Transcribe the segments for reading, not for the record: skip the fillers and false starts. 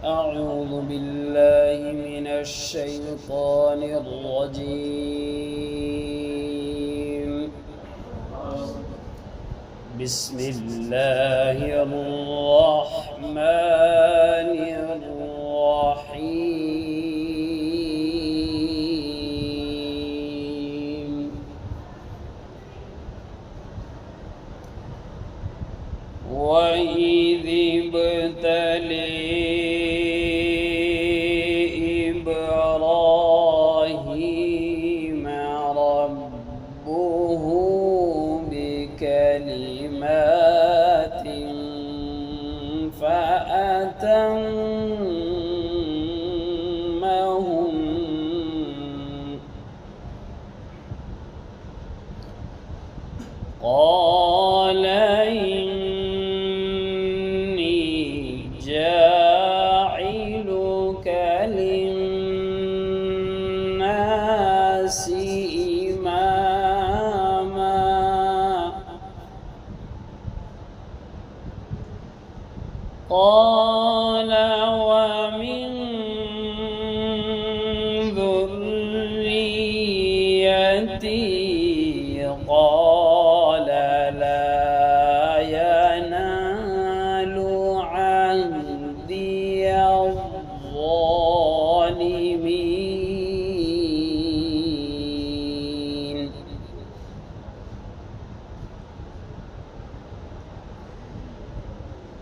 أعوذ بالله من الشيطان الرجيم. بسم الله الرحمن الرحيم. وإذ ابتلي إبراهيم ربه بكلمات فأتمهن قال إني جاعلك للناس إماما قال ومن ذريتي قال لا ينال عهدي الظالمين.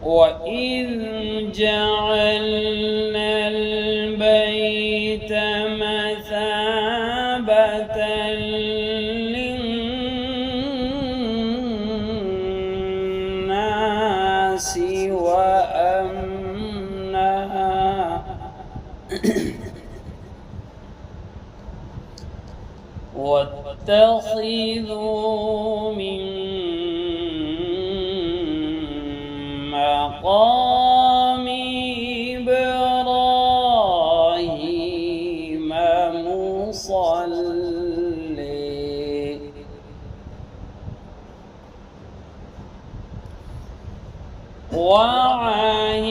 وإذ جعلنا البيت مثابة للناس وأمنا واتخذوا من مقام إبراهيم مصلى وعهدنا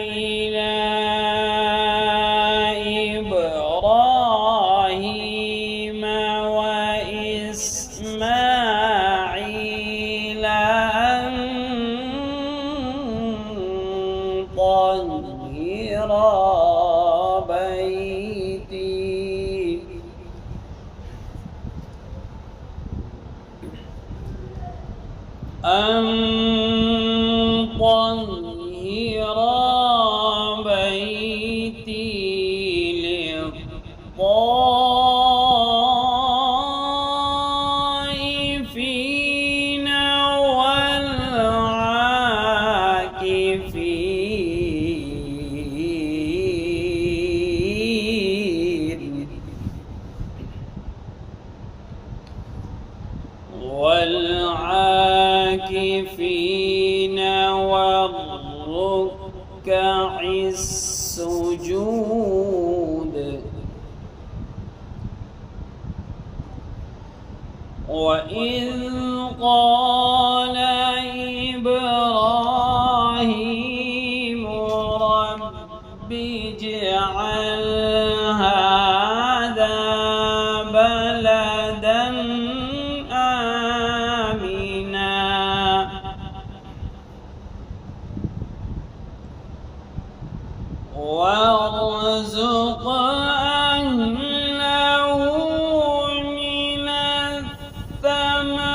إلى إبراهيم وإسماعيل أن طهر بيتي للطائفين والعاكفين والركع السجود. وإذ قال إبراهيم رب اجعل هذا بلدا آمنا وارزق أهله من الثمرات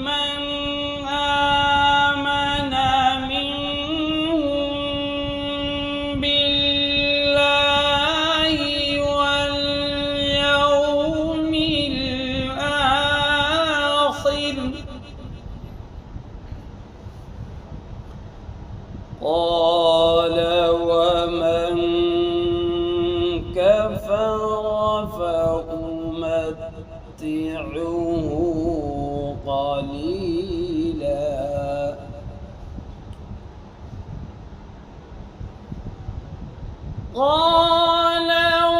من آمن منهم بالله واليوم الآخر. قال ومن كفر فأمتعه قليلا قال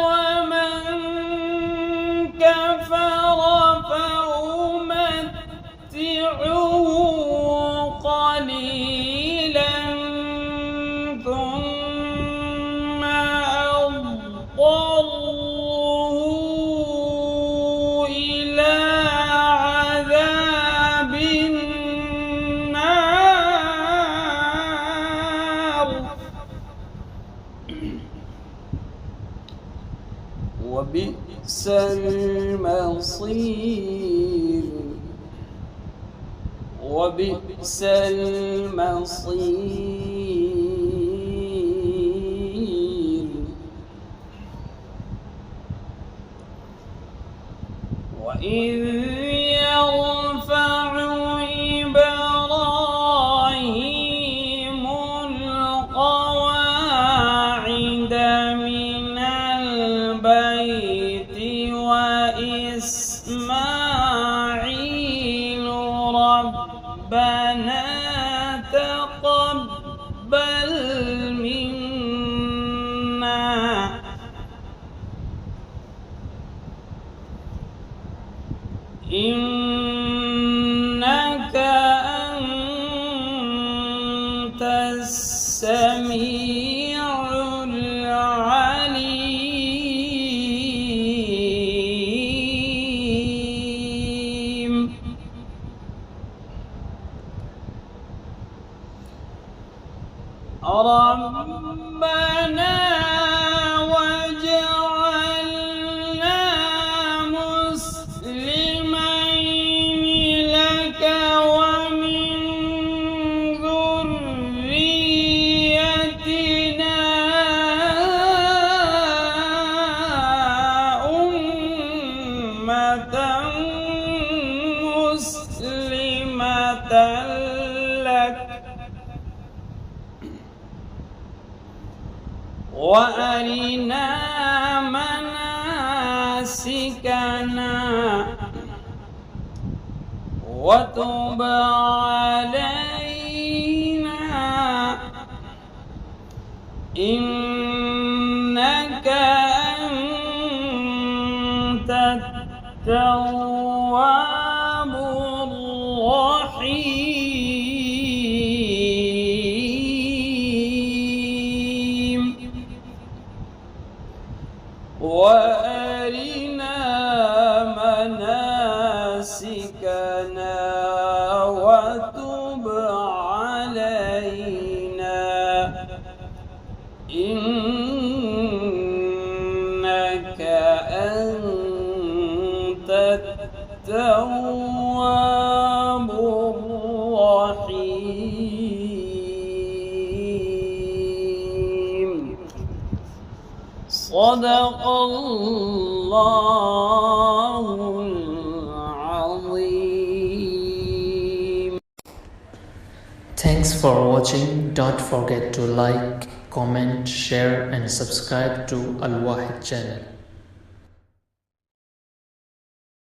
ومن كفر فأمتعه قليلا وبئس المصير وإذ يرفع إبراهيم القواعد من البيت وإسماعيل ربنا تقبل منا إنك أنت السميع العليم ربنا واجعلنا مسلمين لك ومن ذريتنا أمة مسلمة لك وأرنا مناسكنا وتب علينا إنك أنت التواب الرحيم وأرنا مناسكنا وتب علينا إنك أنت التواب الرحيم صدق الله العظيم. Thanks for watching. Don't forget to like, comment, share and subscribe to Al Wahid channel.